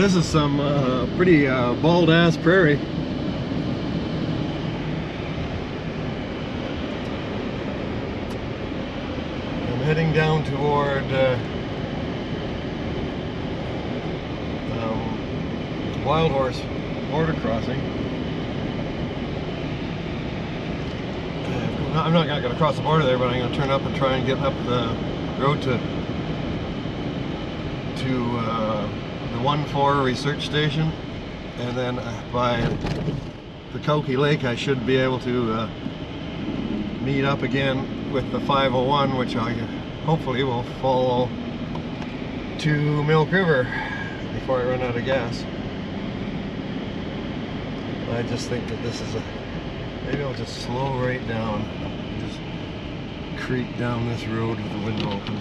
This is some pretty bald-ass prairie. I'm heading down toward Wildhorse border crossing. I'm not going to cross the border there, but I'm going to turn up and try and get up the road to the 1-4 research station, and then by the Koki Lake I should be able to meet up again with the 501, which I hopefully will follow to Milk River before I run out of gas. I just think that this is maybe I'll just slow right down, just creep down this road with the window open.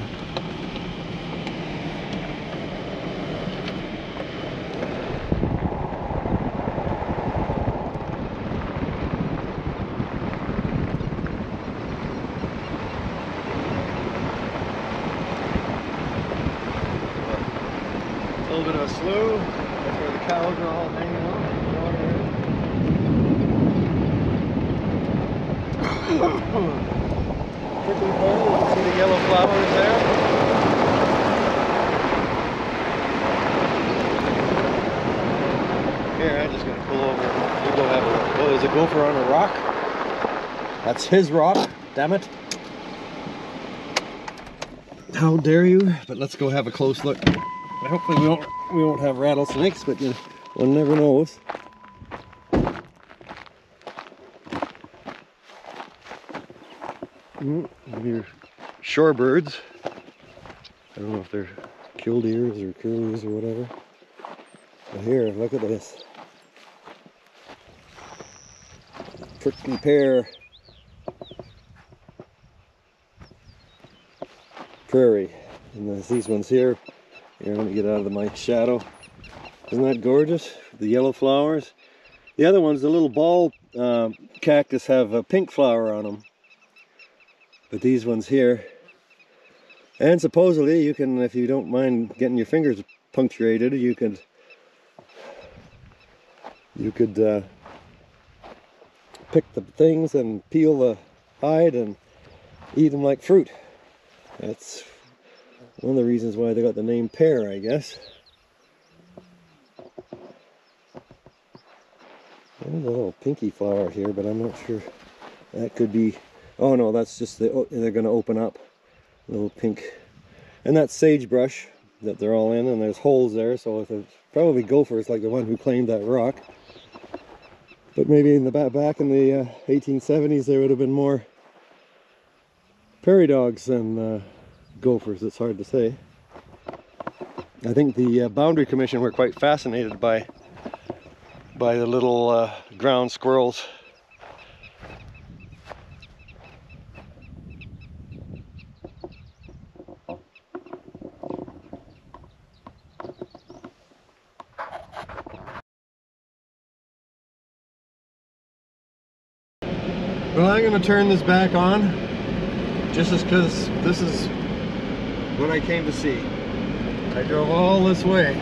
A little bit of a slough. That's where the cows are all hanging out. Prickly pear, you can see the yellow flowers there. Here, I'm just going to pull over. We'll go have a look. Oh, there's a gopher on a rock. That's his rock. Damn it. How dare you? But let's go have a close look. Hopefully we won't have rattlesnakes, but you know, one never knows. Your shorebirds. I don't know if they're killdeers or curlews or whatever. But here, look at this. Prickly pear prairie. And there's these ones here. Here, let me get out of my shadow. Isn't that gorgeous? The yellow flowers. The other ones, the little ball cactus, have a pink flower on them. But these ones here, and supposedly you can, if you don't mind getting your fingers punctuated, you could pick the things and peel the hide and eat them like fruit. That's one of the reasons why they got the name pear, I guess. There's a little pinky flower here, but I'm not sure. That could be, oh no, that's just they're going to open up. A little pink. And that's sagebrush that they're all in, and there's holes there, so if it's probably gophers like the one who claimed that rock. But maybe in the back in the 1870s there would have been more prairie dogs than gophers. It's hard to say. I think the Boundary Commission were quite fascinated by the little ground squirrels. Well, I'm going to turn this back on just because this is what I came to see. I drove all this way. In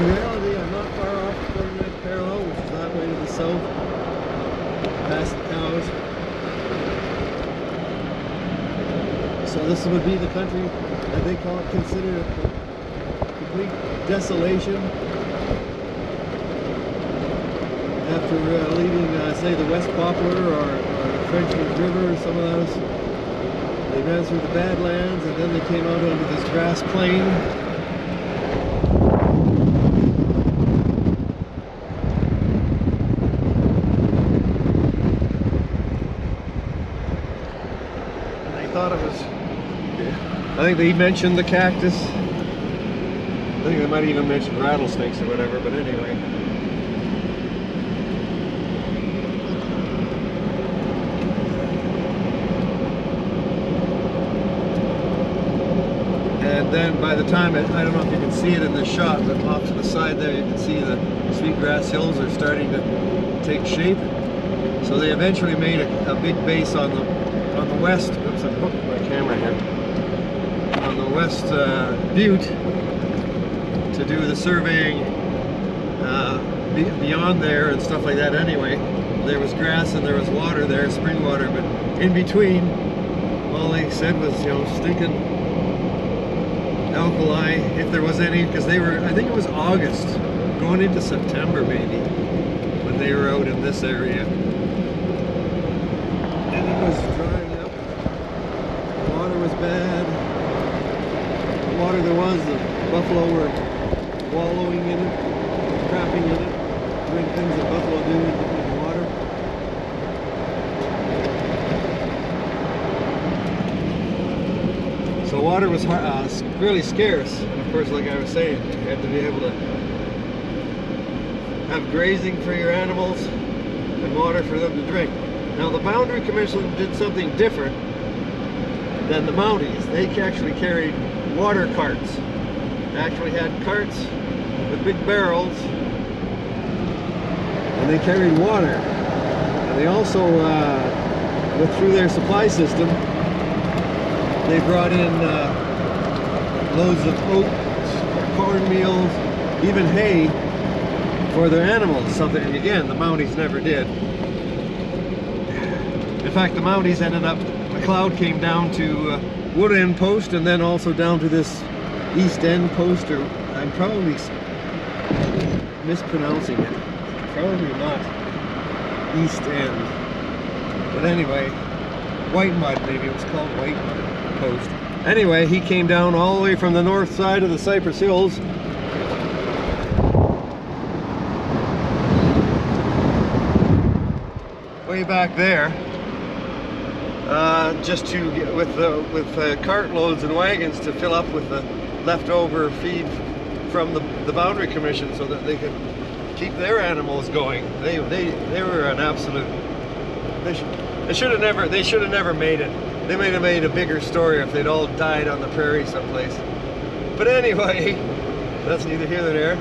reality, I'm not far off the 49th parallel, which is that way to the south, past the cows. So this would be the country that they consider a complete desolation. After leaving, say, the West Poplar or the Frenchman's River or some of those, they ran through the Badlands and then they came out onto this grass plain. And they thought it was, I think they mentioned the cactus. I think they might even mention rattlesnakes or whatever, but anyway. And then by the time, I don't know if you can see it in this shot, but off to the side there you can see the sweetgrass hills are starting to take shape. So they eventually made a big base on the west. Oops, I hooked my camera here. On the West Butte to do the surveying beyond there and stuff like that anyway. There was grass and there was water there, spring water, but in between, all they said was, you know, stinking alkali, if there was any, because they were, I think it was August, going into September maybe, when they were out in this area. And it was drying up. The water was bad. The water there was, the buffalo were wallowing in it, crapping in it, doing things that buffalo do in the water. So water was really scarce, and of course, like I was saying, you had to be able to have grazing for your animals and water for them to drink. Now the Boundary Commission did something different than the Mounties. They actually carried water carts. They actually had carts with big barrels, and they carried water. And they also, through their supply system, they brought in loads of oats, cornmeal, even hay for their animals, something, again, the Mounties never did. In fact, the Mounties ended up, a cloud came down to Wood End Post and then also down to this East End Post, or I'm probably mispronouncing it. Probably not East End. But anyway, White Mud, maybe it was called White Mud Post. Anyway, he came down all the way from the north side of the Cypress Hills way back there, just to get with cartloads and wagons to fill up with the leftover feed from the Boundary Commission, so that they could keep their animals going. They were an absolute. They should have never made it. They might have made a bigger story if they'd all died on the prairie someplace. But anyway, that's neither here nor there.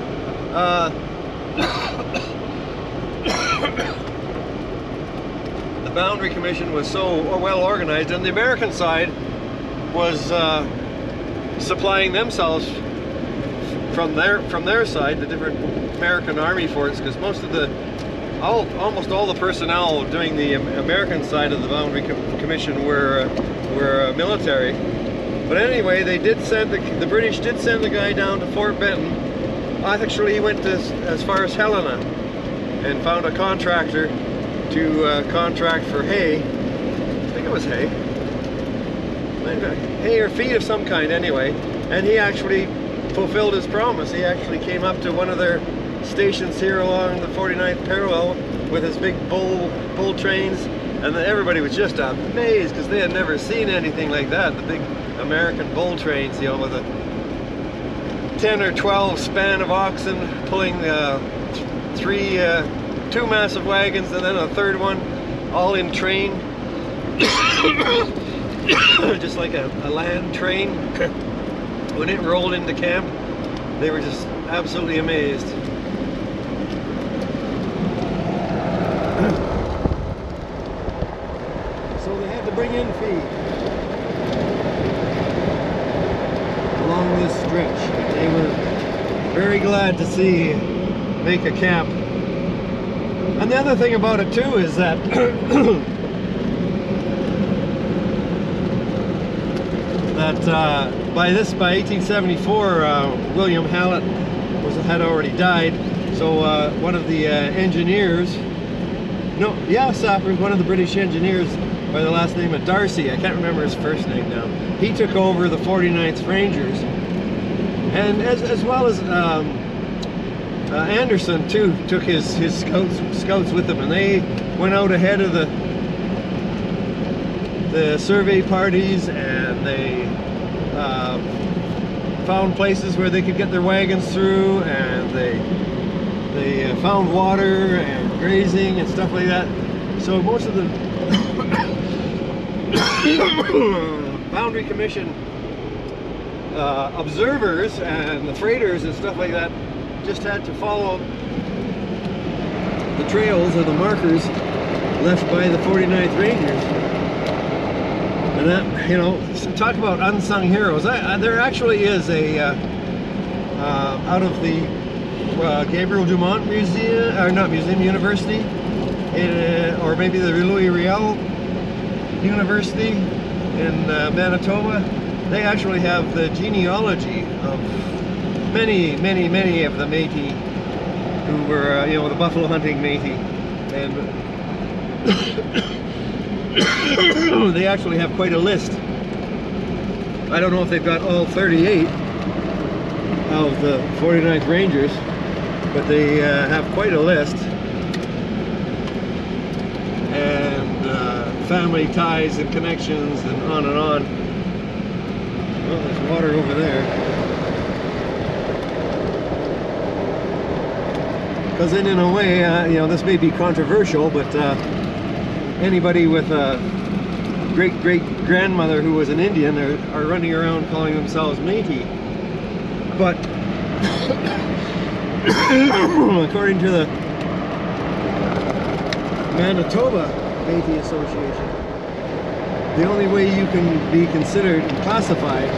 The Boundary Commission was so well organized, and the American side was supplying themselves from their side, the different American Army forts, because most of almost all the personnel doing the American side of the Boundary Commission were military. But anyway, they did send the British did send the guy down to Fort Benton. Actually, he went as far as Helena and found a contractor to contract for hay. I think it was hay. Hay or feed of some kind anyway. And he actually fulfilled his promise. He actually came up to one of their stations here along the 49th parallel with his big bull trains, and everybody was just amazed because they had never seen anything like that. The big American bull trains, you know, with a 10 or 12 span of oxen pulling two massive wagons and then a third one, all in train, just like a land train. When it rolled into camp, they were just absolutely amazed. So they had to bring in feed along this stretch. They were very glad to make a camp. And the other thing about it too is that by 1874, William Hallett had already died. So one of the engineers, one of the British engineers by the last name of Darcy, I can't remember his first name now, he took over the 49th Rangers, and as well as Anderson too took his scouts with him, and they went out ahead of the survey parties, and they found places where they could get their wagons through, and they found water and grazing and stuff like that. So most of the Boundary Commission observers and the freighters and stuff like that just had to follow the trails or the markers left by the 49th Rangers. And that, you know, talk about unsung heroes. There actually is a out of the Gabriel Dumont Museum, or not museum, university, or maybe the Louis Riel University in Manitoba. They actually have the genealogy of many of the Métis who were, you know, the buffalo hunting Métis, and they actually have quite a list. I don't know if they've got all 38 of the 49th Rangers, but they have quite a list, and family ties and connections and on and on. Well, there's water over there. Because then in a way, you know, this may be controversial, but anybody with a great-great-grandmother who was an Indian are running around calling themselves Métis. But according to the Manitoba Métis Association, the only way you can be considered and classified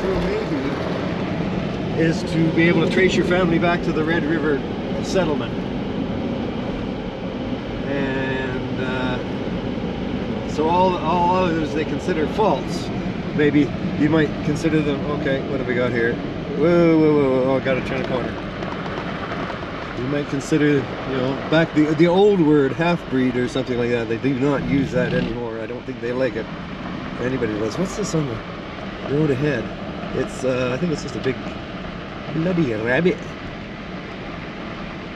true Métis is to be able to trace your family back to the Red River settlement. And so all others they consider false. Maybe you might consider them, okay, what have we got here? Whoa, oh, I gotta turn a corner. You might consider, you know, back the old word half-breed or something like that. They do not use that anymore. I don't think they like it. Anybody does. What's this on the road ahead? It's, I think it's just a big bloody rabbit.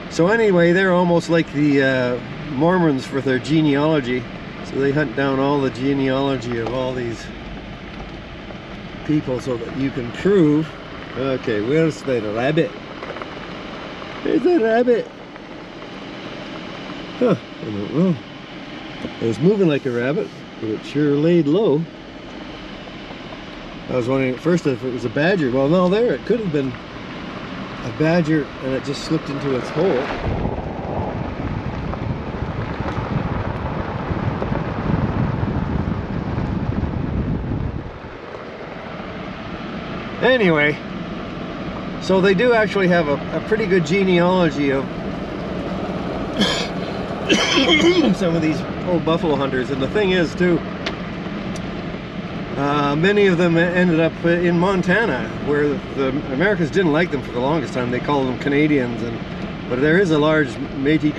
So anyway, they're almost like the Mormons for their genealogy. So they hunt down all the genealogy of all these people so that you can prove, okay, where's the rabbit? There's the rabbit. Huh, I don't know. It was moving like a rabbit, but it sure laid low. I was wondering at first if it was a badger. Well, no, there, it could have been a badger and it just slipped into its hole. Anyway, so they do actually have a pretty good genealogy of some of these old buffalo hunters. And the thing is too, many of them ended up in Montana, where the Americans didn't like them for the longest time. They called them Canadians, but there is a large Métis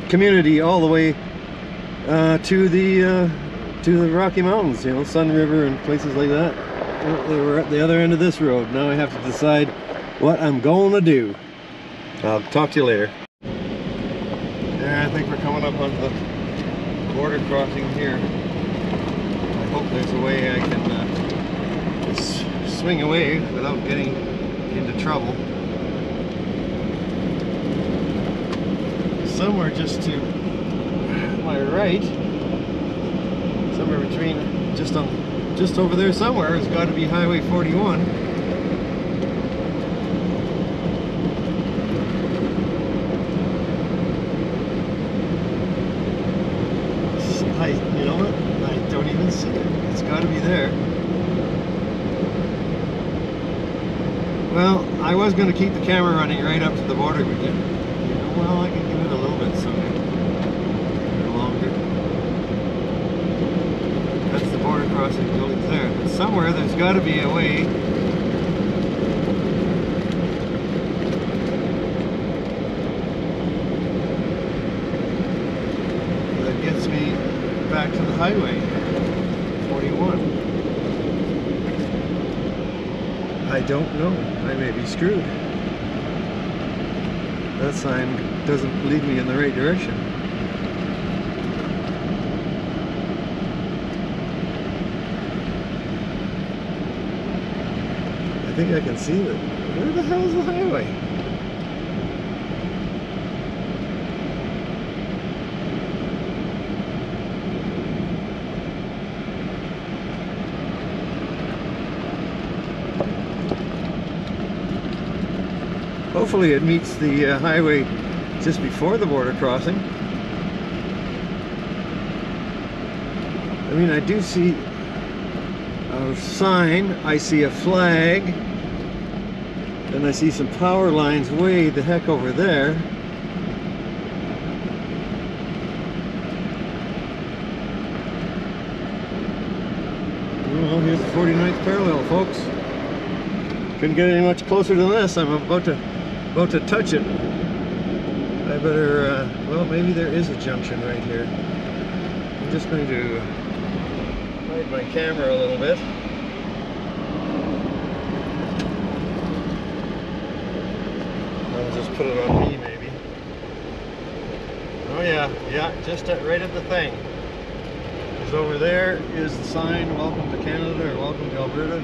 community all the way to the Rocky Mountains, you know, Sun River and places like that. They were at the other end of this road. Now I have to decide what I'm going to do. I'll talk to you later. Yeah, I think we're coming up on the border crossing here. I hope there's a way I can swing away without getting into trouble. Somewhere just to my right, somewhere between, just over there somewhere, has got to be Highway 41. You know what? I don't even see it. It's got to be there. Well, I was going to keep the camera running right up to the border with you. Well, I can give it a little bit so longer. That's the border crossing buildings there. But somewhere there's got to be a way that gets me back to the highway 41. I don't know. I may be screwed. That sign doesn't lead me in the right direction. I think I can see that. Where the hell is the highway? Hopefully it meets the highway just before the border crossing. I mean, I do see a sign, I see a flag, and I see some power lines way the heck over there. Well, here's the 49th parallel, folks. Couldn't get any much closer than this. I'm about to touch it. I better, well, maybe there is a junction right here. I'm just going to hide my camera a little bit. I'll just put it on me, maybe. Oh yeah, just right at the thing. Because over there is the sign, welcome to Canada, or welcome to Alberta.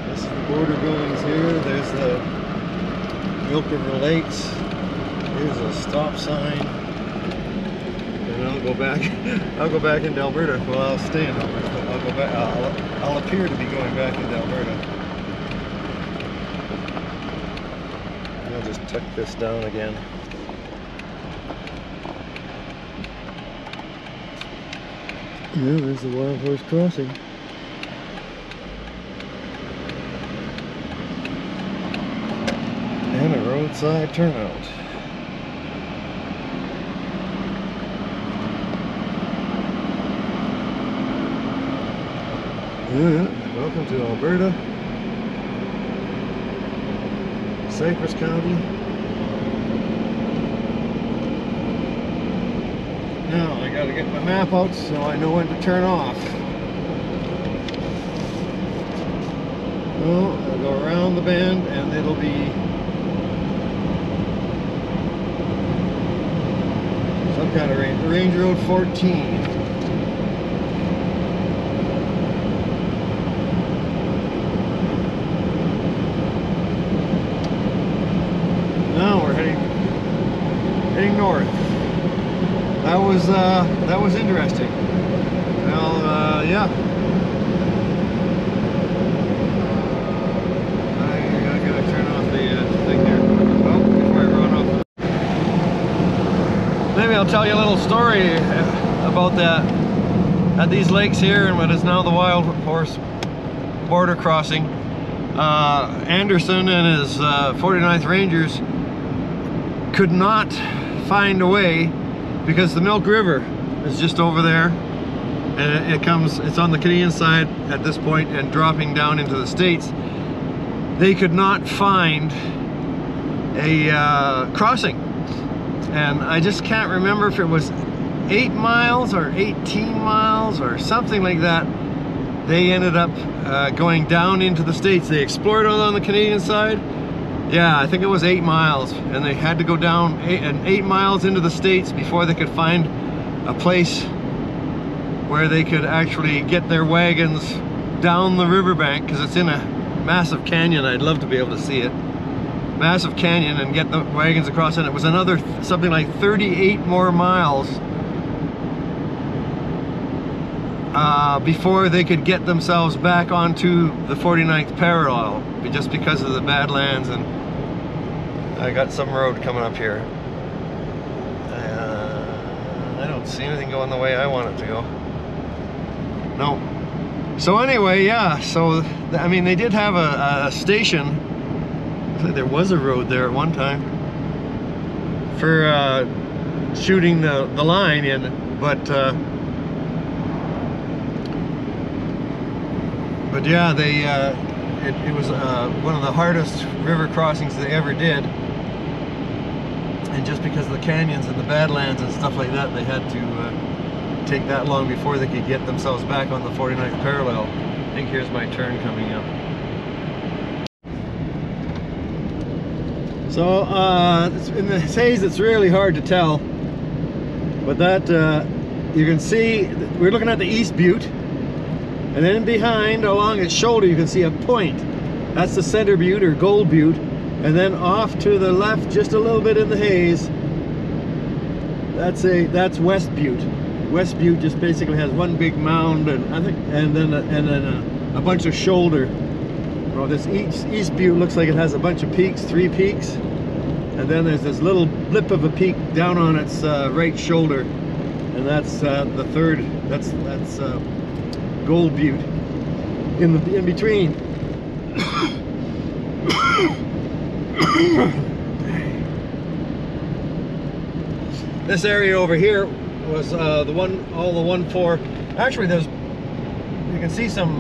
This is the border buildings here. There's the Milk River Lakes. Here's a stop sign. And I'll go back. I'll go back into Alberta. Well, I'll stay in Alberta. But I'll go back. I'll appear to be going back into Alberta. And I'll just tuck this down again. Yeah, there's the Wildhorse crossing. And a roadside turnout. Yeah, welcome to Alberta, Cypress County. Now I gotta get my map out so I know when to turn off. Well, I'll go around the bend and it'll be some kind of range road 14. Now we're heading north. That was interesting. Well, yeah. I gotta turn off the thing here. Well, before I run off. Maybe I'll tell you a little story about that at these lakes here and what is now the Wildhorse border crossing. Anderson and his 49th Rangers could not find a way because the Milk River is just over there, and it's on the Canadian side at this point and dropping down into the States. They could not find a crossing, and I just can't remember if it was 8 miles or 18 miles or something like that. They ended up going down into the States. They explored on the Canadian side. Yeah, I think it was 8 miles, and they had to go down 8 miles into the States before they could find a place where they could actually get their wagons down the riverbank, because it's in a massive canyon. I'd love to be able to see it. Massive canyon, and get the wagons across, and it was another something like 38 more miles before they could get themselves back onto the 49th parallel, just because of the Badlands. And I got some road coming up here. I don't see anything going the way I want it to go. No. So anyway, yeah, so I mean, they did have a station. There was a road there at one time for shooting the line in, but yeah, they it was one of the hardest river crossings they ever did, and just because of the canyons and the Badlands and stuff like that, they had to take that long before they could get themselves back on the 49th parallel. I think here's my turn coming up. So in the haze it's really hard to tell, but that you can see we're looking at the East Butte, and then behind along its shoulder you can see a point. That's the Center Butte or Gold Butte, and then off to the left just a little bit in the haze, that's West Butte. West Butte just basically has one big mound, and then a bunch of shoulder. Well, this East Butte looks like it has a bunch of peaks, 3 peaks, and then there's this little blip of a peak down on its right shoulder, and that's the third. That's Gold Butte. in between. This area over here was all the 1-4. Actually, there's, you can see some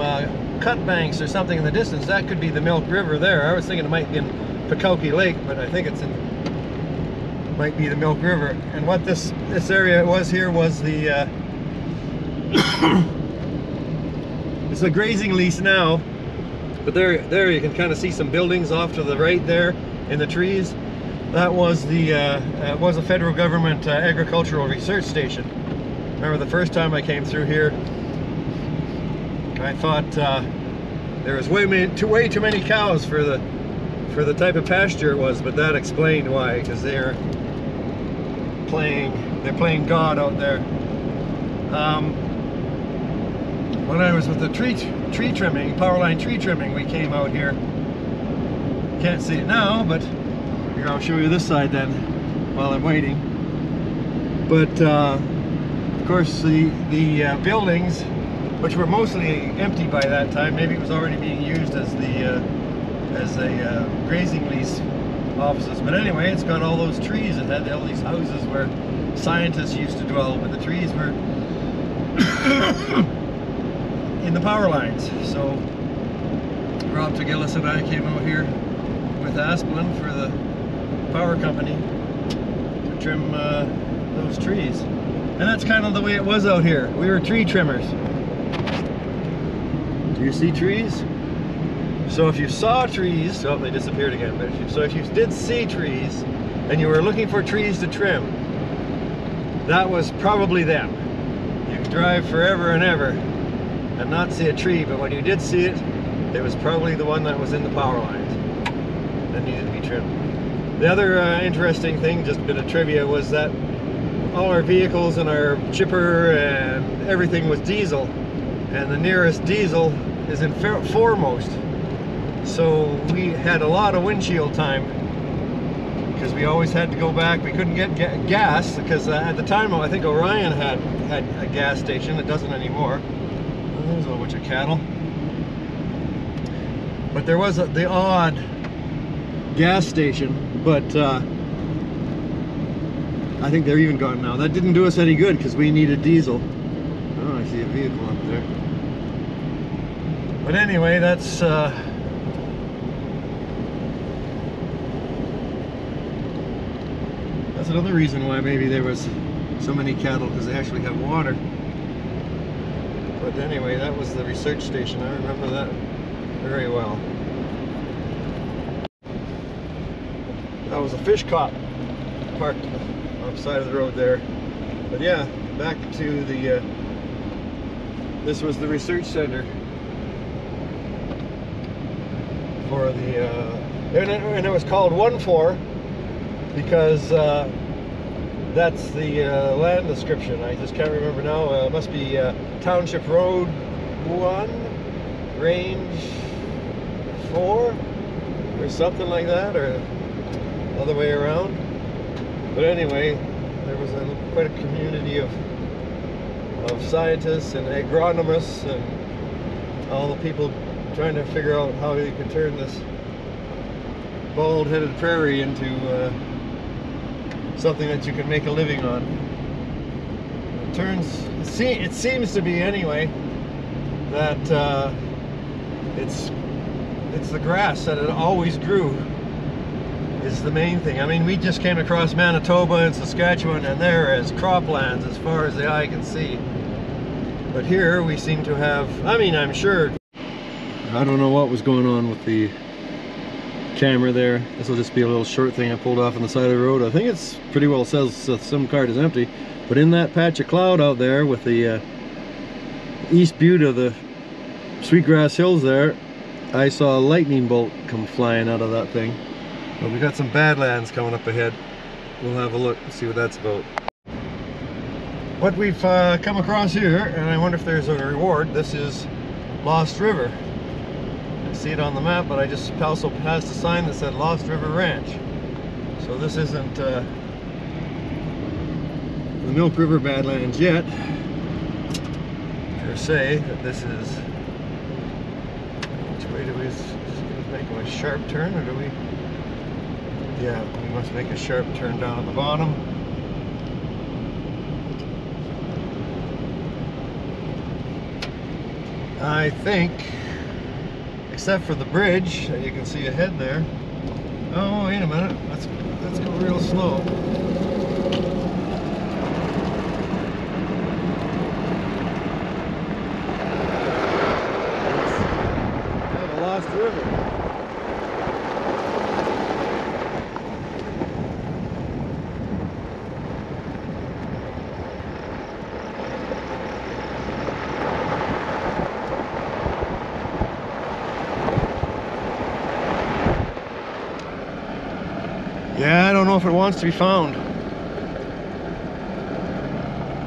cut banks or something in the distance. That could be the Milk River there. I was thinking it might be in Pekauki Lake, but I think might be the Milk River. And what this area was here was the it's a grazing lease now, but there you can kind of see some buildings off to the right there in the trees. That was was a federal government agricultural research station. Remember the first time I came through here, I thought there was way too many cows for the type of pasture it was, but that explained why, because they're playing God out there. When I was with the tree trimming, power line tree trimming, we came out here. Can't see it now, but here, I'll show you this side then while I'm waiting. But of course the buildings, which were mostly empty by that time, maybe it was already being used as a grazing lease offices. But anyway, it's got all those trees. It had all these houses where scientists used to dwell, but the trees were in the power lines. So Rob Tagillis and I came out here with Asplin for the power company to trim those trees. And that's kind of the way it was out here. We were tree trimmers. Do you see trees? So if you saw trees, oh, they disappeared again, but if you did see trees and you were looking for trees to trim, that was probably them. You could drive forever and ever and not see a tree, but when you did see it, it was probably the one that was in the power lines that needed to be trimmed. The other interesting thing, just a bit of trivia, was that all our vehicles and our chipper and everything was diesel, and the nearest diesel is in foremost. So we had a lot of windshield time because we always had to go back. We couldn't get gas because at the time I think Orion had a gas station. It doesn't anymore. There's a whole bunch of cattle. But there was the odd gas station, but I think they're even gone now. That didn't do us any good because we needed diesel. Oh, I see a vehicle up there. But anyway, that's another reason why maybe there was so many cattle, because they actually have water. But anyway, that was the research station. I remember that very well. That was a fish cop parked on the side of the road there. But yeah, back to the this was the research center for the and it was called 1-4 because that's the land description. I just can't remember now. It must be Township Road 1, Range 4, or something like that, or other way around. But anyway, there was quite a community of scientists and agronomists and all the people trying to figure out how you could turn this bald-headed prairie into something that you can make a living on. It seems to be anyway that it's the grass that it always grew is the main thing. I mean, we just came across Manitoba and Saskatchewan, and they're as croplands as far as the eye can see. But here we seem to have, I mean, I'm sure, I don't know what was going on with the camera there. This will just be a little short thing I pulled off on the side of the road. I think it's pretty well says some card is empty, but in that patch of cloud out there with the East Butte of the Sweetgrass Hills there, I saw a lightning bolt come flying out of that thing. But we got some badlands coming up ahead. We'll have a look and see what that's about. What we've come across here, and I wonder if there's a reward, this is Lost River. I see it on the map, but I just also passed a sign that said Lost River Ranch. So this isn't the Milk River Badlands yet, per se, but this is way do we make a sharp turn, or do we? Yeah, we must make a sharp turn down at the bottom. I think, except for the bridge that you can see ahead there. Oh, wait a minute. Let's go real slow. I've lost the river. Yeah, I don't know if it wants to be found.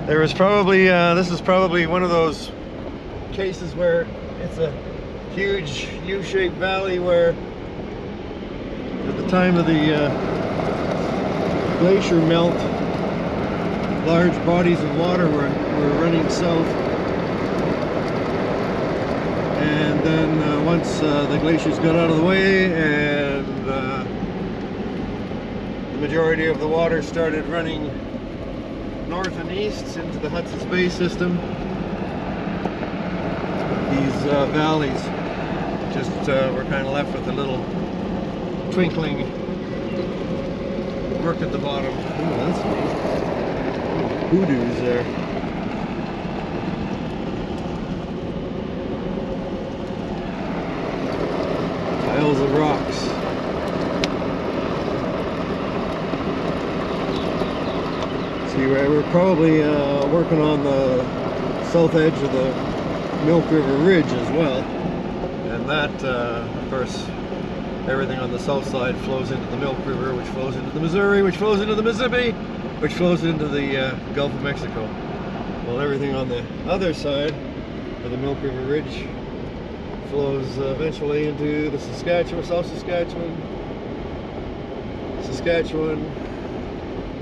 There was probably, this is probably one of those cases where it's a huge U-shaped valley where at the time of the glacier melt, large bodies of water were running south. And then once the glaciers got out of the way and the majority of the water started running north and east into the Hudson's Bay system, these valleys just were kind of left with a little twinkling brook at the bottom. Ooh, that's neat. Hoodoos there. Piles of rocks. We're probably working on the south edge of the Milk River Ridge as well, and that of course everything on the south side flows into the Milk River, which flows into the Missouri, which flows into the Mississippi, which flows into the Gulf of Mexico. Well, everything on the other side of the Milk River Ridge flows eventually into the Saskatchewan, South Saskatchewan,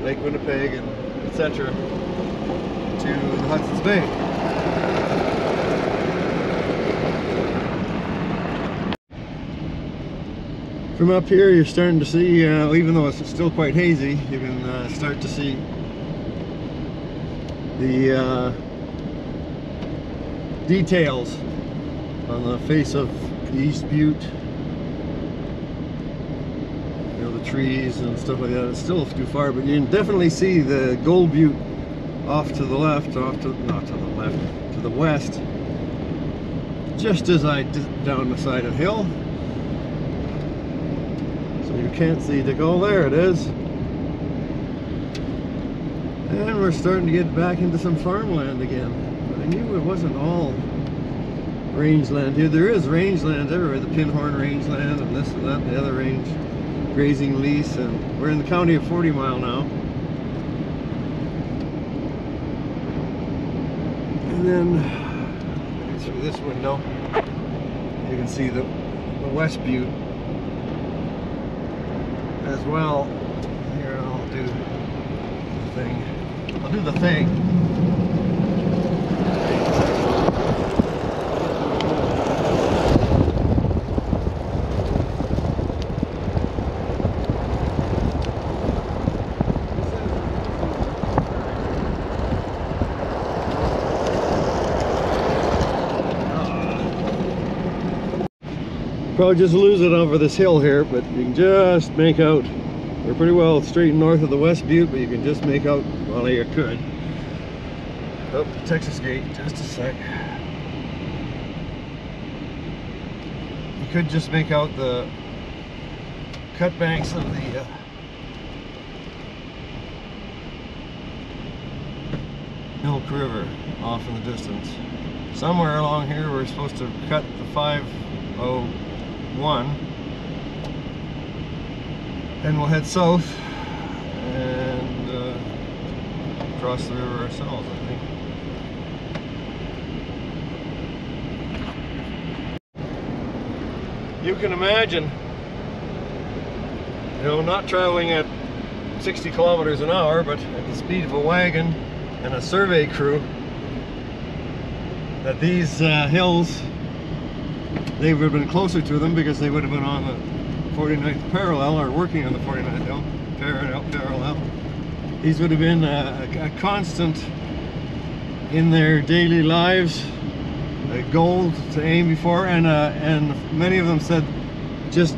Lake Winnipeg, and etc. to the Hudson's Bay. From up here you're starting to see, even though it's still quite hazy, you can start to see the details on the face of the East Butte. Trees and stuff like that. It's still too far, but you can definitely see the Gold Butte off to the left, not to the left, to the west, just as I did down the side of the hill. So you can't see the goal. There it is. And we're starting to get back into some farmland again. But I knew it wasn't all rangeland here. There is rangeland everywhere, the Pinhorn rangeland and this and that and the other range. Grazing lease, and we're in the county of 40 Mile now. And then through this window you can see the West Butte as well. Here, I'll do the thing. I'll do the thing. Probably just lose it over this hill here, but you can just make out, we're pretty well straight north of the West Butte, but you can just make out, well, you could. Oh, Texas Gate, just a sec. You could just make out the cut banks of the Milk River off in the distance. Somewhere along here we're supposed to cut the 501, and we'll head south and cross the river ourselves, I think. You can imagine, you know, not traveling at 60 kilometers an hour, but at the speed of a wagon and a survey crew, that these hills they would have been closer to them because they would have been on the 49th parallel, or working on the 49th parallel. These would have been a constant in their daily lives, a goal to aim before, and many of them said just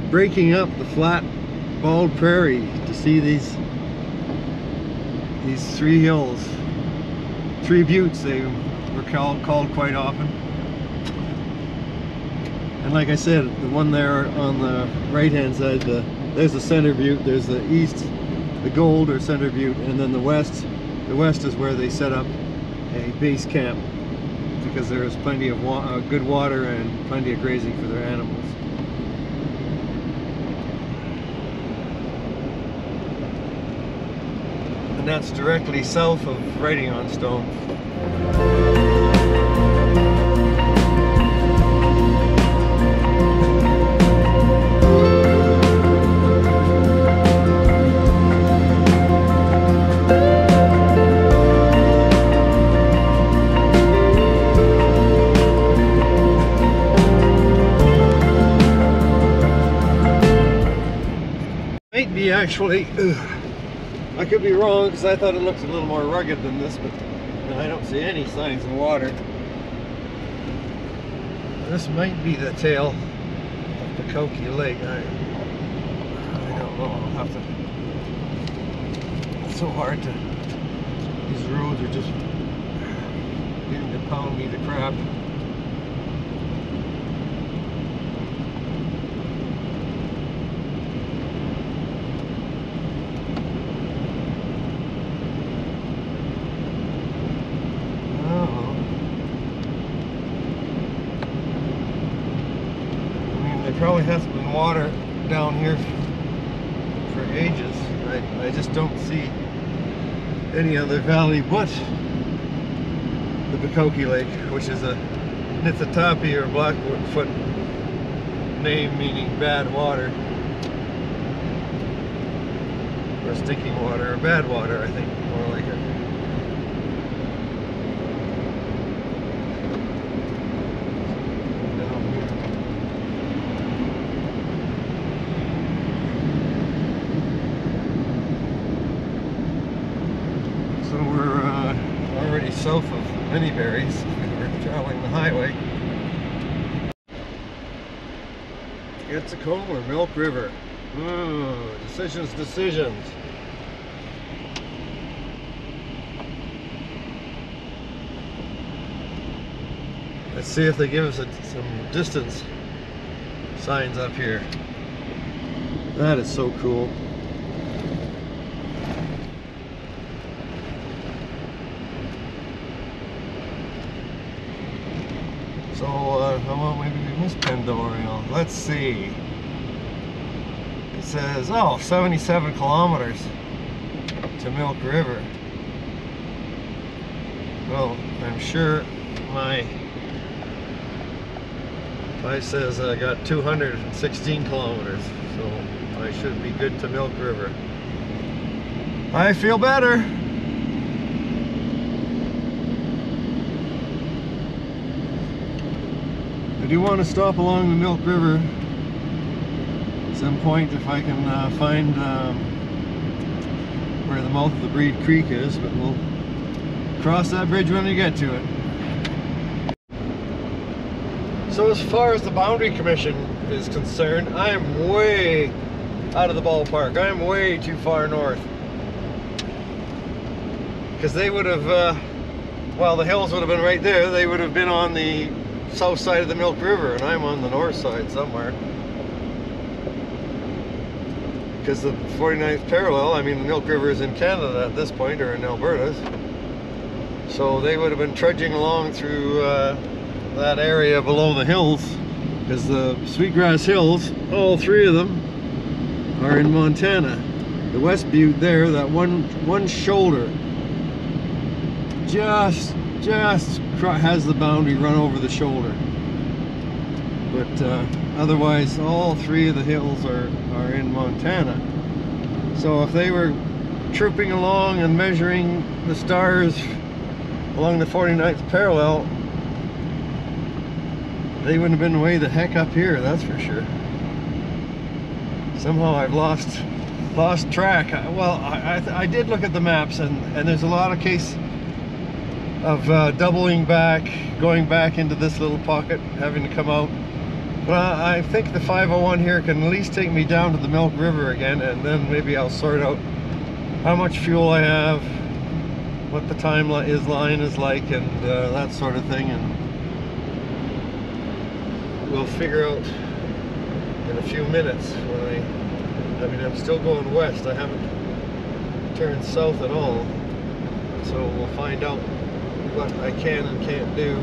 breaking up the flat, bald prairie to see these three hills, three buttes they were called quite often. And like I said, the one there on the right hand side, there's the center butte, there's the east, the gold or center butte, and then the west is where they set up a base camp because there is plenty of good water and plenty of grazing for their animals. And that's directly south of Writing on Stone. Might be actually, I could be wrong because I thought it looked a little more rugged than this, but I don't see any signs of water. This might be the tail of Pekoke Lake. I don't know. I'll have to. It's so hard to. These roads are just beginning to pound me to crap. Probably hasn't been water down here for ages. I just don't see any other valley but the Pekoke Lake, which is a Nithatapi or Blackfoot name meaning bad water, or stinking water, or bad water, I think, more like it. South of Manyberries. We're traveling the highway. Getsicombe or Milk River? Decisions. Let's see if they give us some distance signs up here. That is so cool. So, well, maybe we missed Pendorio. Let's see. It says, oh, 77 kilometers to Milk River. Well, I'm sure my device says I got 216 kilometers, so I should be good to Milk River. I feel better. I do want to stop along the Milk River at some point if I can find where the mouth of the Breed Creek is, but we'll cross that bridge when we get to it. So as far as the Boundary Commission is concerned, I am way out of the ballpark. I am way too far north. Because they would have, well, the hills would have been right there. They would have been on the south side of the Milk River, and I'm on the north side somewhere. Because the 49th parallel, I mean, the Milk River is in Canada at this point, or in Alberta. So they would have been trudging along through that area below the hills, because the Sweetgrass Hills, all three of them, are in Montana. The West Butte there, that one shoulder, just has the boundary run over the shoulder, but otherwise all three of the hills are in Montana. So if they were trooping along and measuring the stars along the 49th parallel, they wouldn't have been way the heck up here, that's for sure. Somehow I've lost track. Well, I did look at the maps, and there's a lot of case of doubling back, going back into this little pocket, having to come out. But I think the 501 here can at least take me down to the Milk River again, and then maybe I'll sort out how much fuel I have, what the line is like, and that sort of thing, and we'll figure out in a few minutes when I mean, I'm still going west. I haven't turned south at all, so we'll find out what I can and can't do,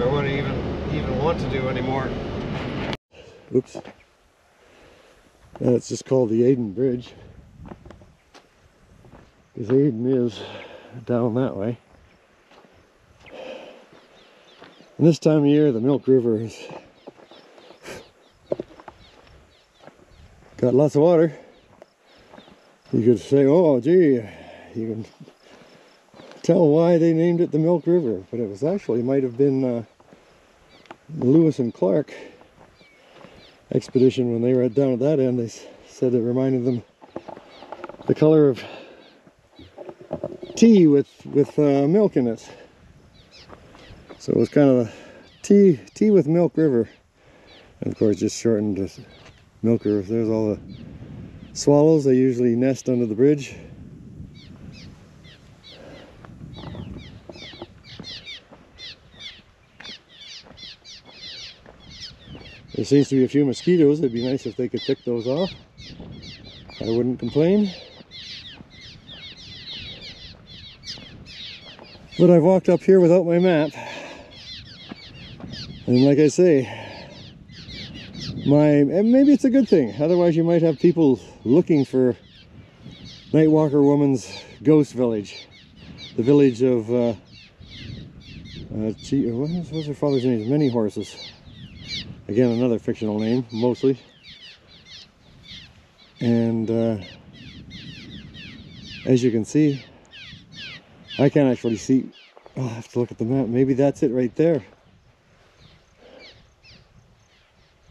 or what I even want to do anymore. Oops. It's just called the Aden Bridge, because Aden is down that way. And this time of year, the Milk River has got lots of water. You could say, oh gee, you can tell why they named it the Milk River, but it was actually, might have been the Lewis and Clark expedition. When they were down at that end, they said it reminded them the color of tea with milk in it. So it was kind of a tea with Milk River, and of course just shortened to Milk River. There's all the swallows. They usually nest under the bridge. There seems to be a few mosquitoes. It'd be nice if they could pick those off. I wouldn't complain. But I've walked up here without my map. And like I say, maybe it's a good thing. Otherwise you might have people looking for Nightwalker Woman's ghost village. The village of, what was her father's name? Many Horses. Again, another fictional name, mostly. And as you can see, I can't actually see. Oh, I have to look at the map. Maybe that's it right there.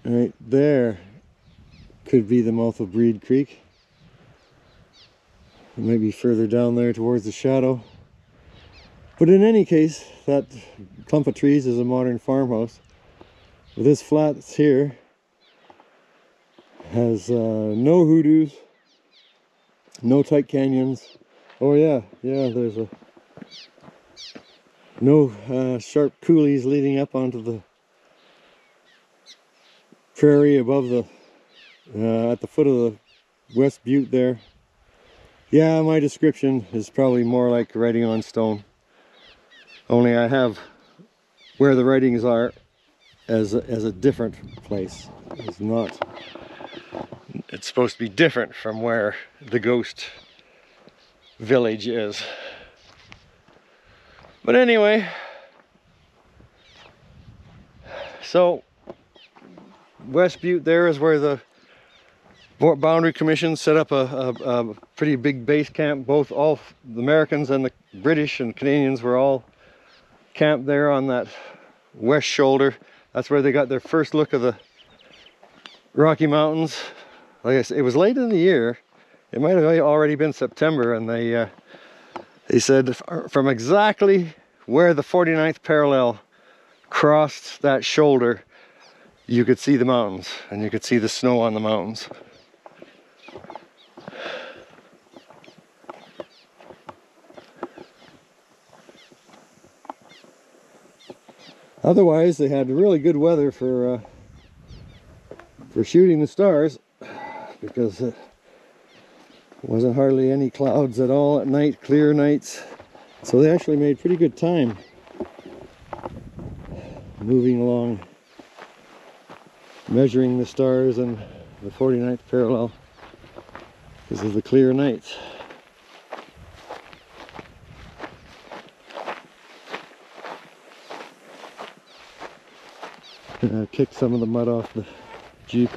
Right there could be the mouth of Breed Creek. It might be further down there towards the shadow. But in any case, that clump of trees is a modern farmhouse. This flat here has no hoodoos, no tight canyons. Oh yeah, there's no sharp coulees leading up onto the prairie above the at the foot of the West Butte there. Yeah, my description is probably more like writing on stone, only I have where the writings are as a different place. It's supposed to be different from where the ghost village is. But anyway, so West Butte there is where the Boundary Commission set up a pretty big base camp. All the Americans and the British and Canadians were all camped there on that west shoulder. That's where they got their first look of the Rocky Mountains. Like I said, it was late in the year. It might have already been September, and they said from exactly where the 49th parallel crossed that shoulder, you could see the mountains, and you could see the snow on the mountains. Otherwise, they had really good weather for shooting the stars, because it wasn't hardly any clouds at all at night, clear nights. So they actually made pretty good time moving along, measuring the stars and the 49th parallel because of the clear nights. Kicked some of the mud off the Jeep.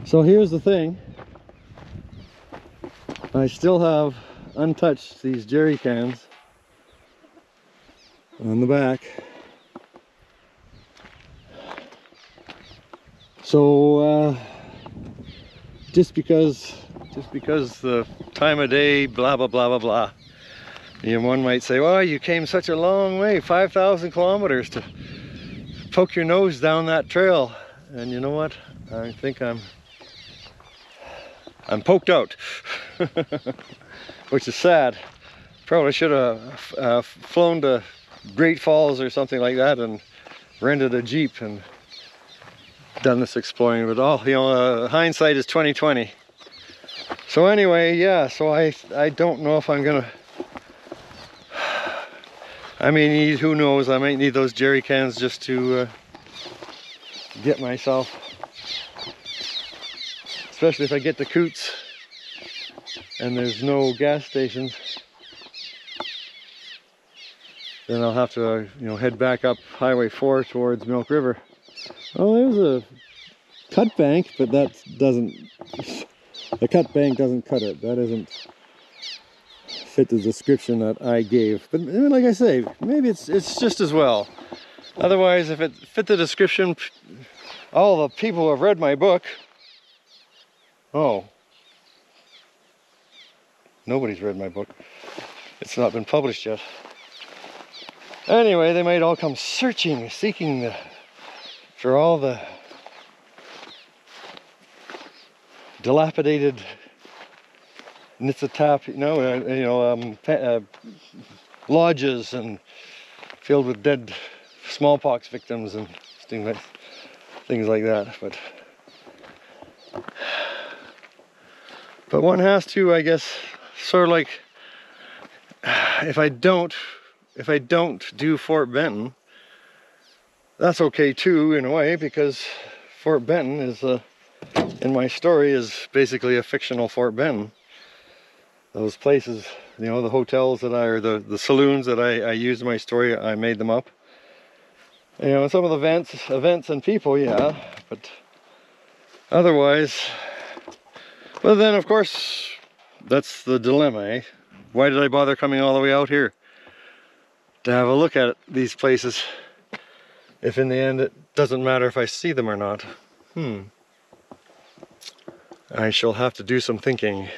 So here's the thing. I still have untouched these jerry cans on the back. So just because the time of day, blah blah blah blah blah. And one might say, well, you came such a long way, 5,000 kilometers to poke your nose down that trail. And you know what? I think I'm poked out, which is sad. Probably should have flown to Great Falls or something like that and rented a Jeep and done this exploring. But all, you know, hindsight is 20/20. So anyway, yeah. So I don't know if I'm gonna. I may need, who knows? I might need those jerry cans just to get myself. Especially if I get to Coots and there's no gas stations, then I'll have to, you know, head back up Highway 4 towards Milk River. Oh, there's a cut bank, but that doesn't. The cut bank doesn't cut it. That doesn't fit the description that I gave. But like I say, maybe it's just as well. Otherwise, if it fit the description, all the people who have read my book. Oh, nobody's read my book. It's not been published yet. Anyway, they might all come searching, seeking for all the dilapidated Nitsatap, lodges and filled with dead smallpox victims and things like that. But one has to, I guess, sort of like, if I don't do Fort Benton, that's okay too in a way, because Fort Benton is in my story is basically a fictional Fort Benton. Those places, you know, the hotels that or the saloons that I used in my story, I made them up. You know, some of the events and people, yeah, but otherwise. Well, then, of course, that's the dilemma, eh? Why did I bother coming all the way out here to have a look at these places if in the end it doesn't matter if I see them or not? I shall have to do some thinking.